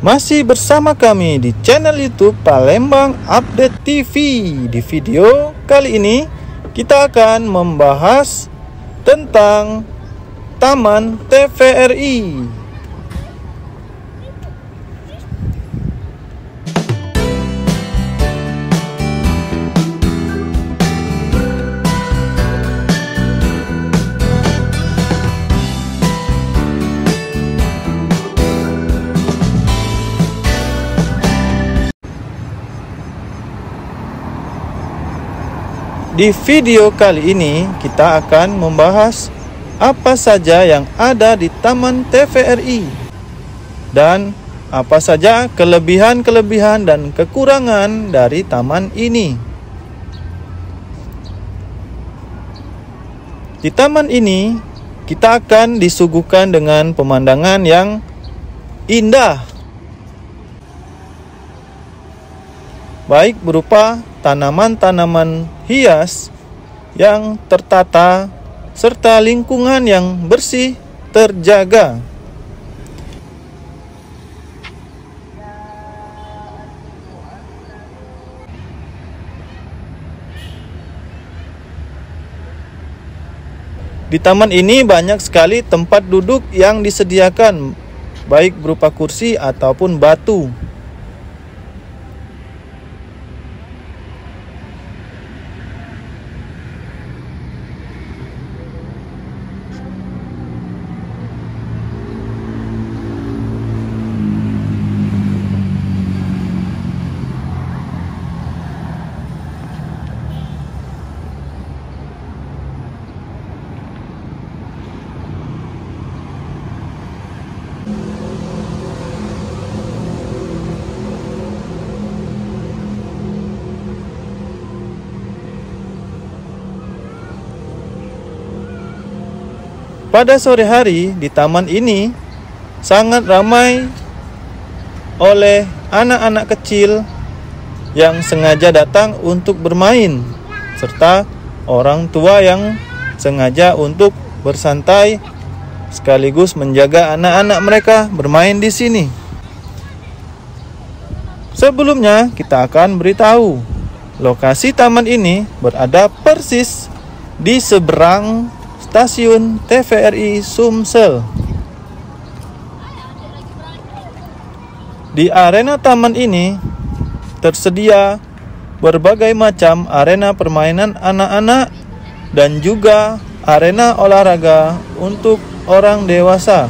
Masih bersama kami di channel YouTube Palembang Update TV. Di video kali ini kita akan membahas tentang Taman TVRI. Di video kali ini kita akan membahas apa saja yang ada di Taman TVRI dan apa saja kelebihan-kelebihan dan kekurangan dari taman ini. Di taman ini kita akan disuguhkan dengan pemandangan yang indah, baik berupa tanaman-tanaman hias yang tertata serta lingkungan yang bersih terjaga. Di taman ini banyak sekali tempat duduk yang disediakan, baik berupa kursi ataupun batu. Pada sore hari di taman ini sangat ramai oleh anak-anak kecil yang sengaja datang untuk bermain, serta orang tua yang sengaja untuk bersantai sekaligus menjaga anak-anak mereka bermain di sini. Sebelumnya kita akan beritahu lokasi taman ini berada persis di seberang Stasiun TVRI Sumsel. Di arena taman ini tersedia berbagai macam arena permainan anak-anak dan juga arena olahraga untuk orang dewasa,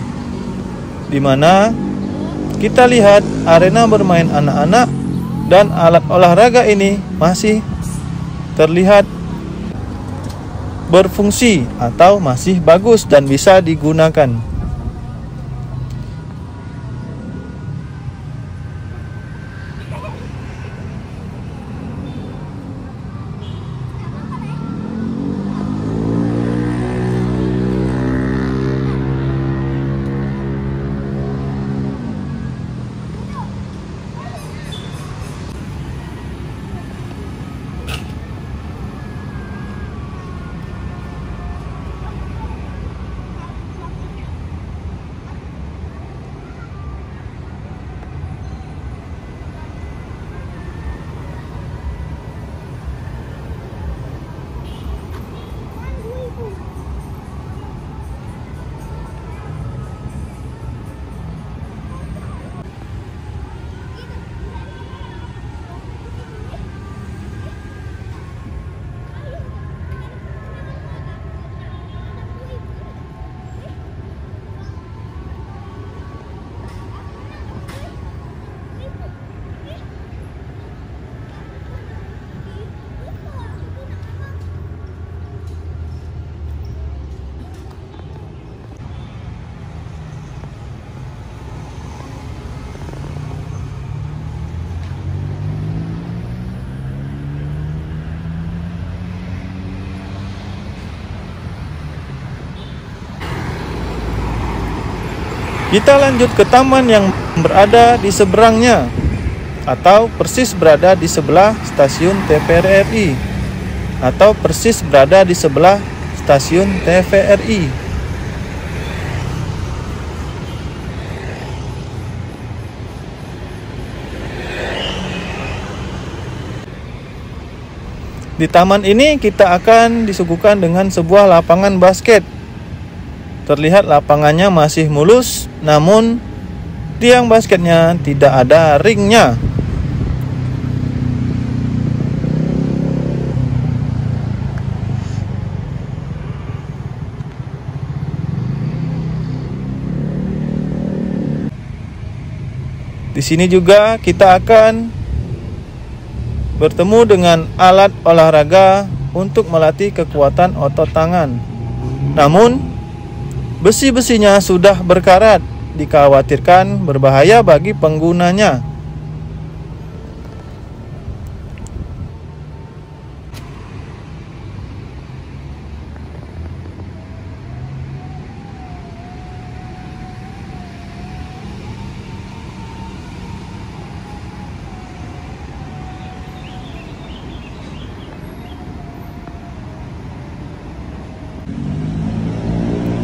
di mana kita lihat arena bermain anak-anak dan alat olahraga ini masih terlihat berfungsi atau masih bagus dan bisa digunakan. Kita lanjut ke taman yang berada di seberangnya atau persis berada di sebelah stasiun TVRI atau persis berada di sebelah stasiun TVRI. Di taman ini kita akan disuguhkan dengan sebuah lapangan basket. Terlihat lapangannya masih mulus, namun tiang basketnya tidak ada ringnya. Di sini juga kita akan bertemu dengan alat olahraga untuk melatih kekuatan otot tangan. Namun, besi-besinya sudah berkarat, dikhawatirkan berbahaya bagi penggunanya.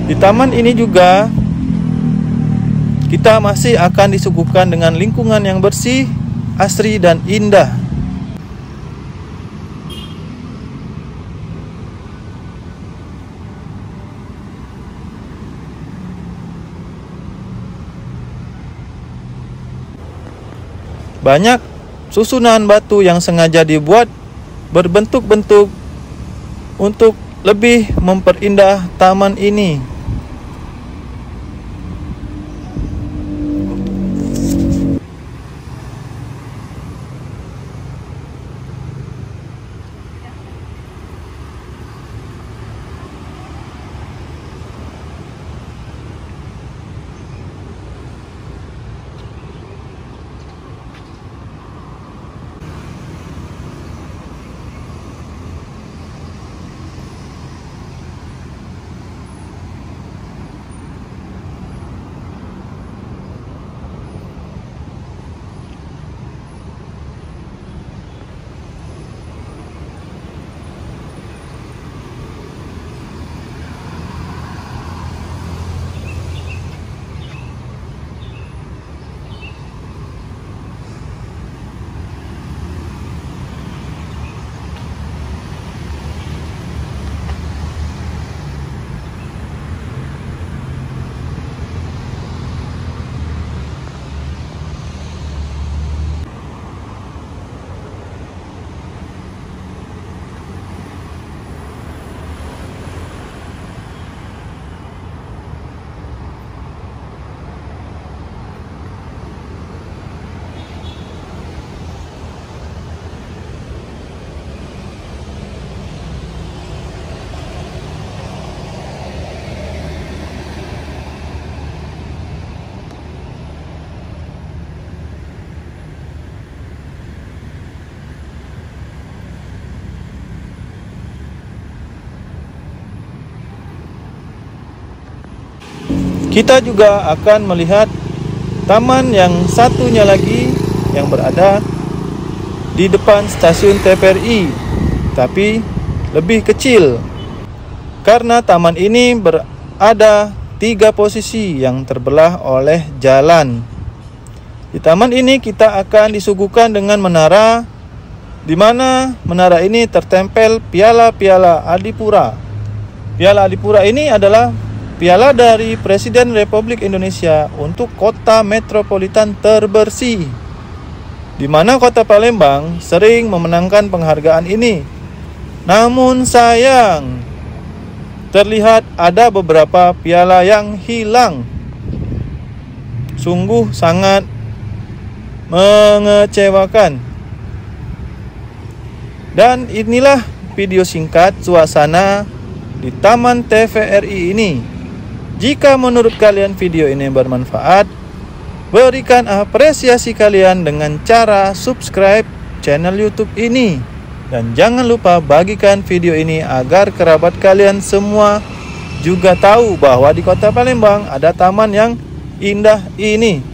Di taman ini juga kita masih akan disuguhkan dengan lingkungan yang bersih, asri, dan indah. Banyak susunan batu yang sengaja dibuat berbentuk-bentuk untuk lebih memperindah taman ini. Kita juga akan melihat taman yang satunya lagi yang berada di depan stasiun TVRI, tapi lebih kecil. Karena taman ini berada 3 posisi yang terbelah oleh jalan. Di taman ini kita akan disuguhkan dengan menara, di mana menara ini tertempel piala-piala Adipura. Piala Adipura ini adalah piala dari Presiden Republik Indonesia untuk kota metropolitan terbersih, di mana kota Palembang sering memenangkan penghargaan ini. Namun sayang, terlihat ada beberapa piala yang hilang. Sungguh sangat mengecewakan. Dan inilah video singkat suasana di Taman TVRI ini. Jika menurut kalian video ini bermanfaat, berikan apresiasi kalian dengan cara subscribe channel YouTube ini. Dan jangan lupa bagikan video ini agar kerabat kalian semua juga tahu bahwa di Kota Palembang ada taman yang indah ini.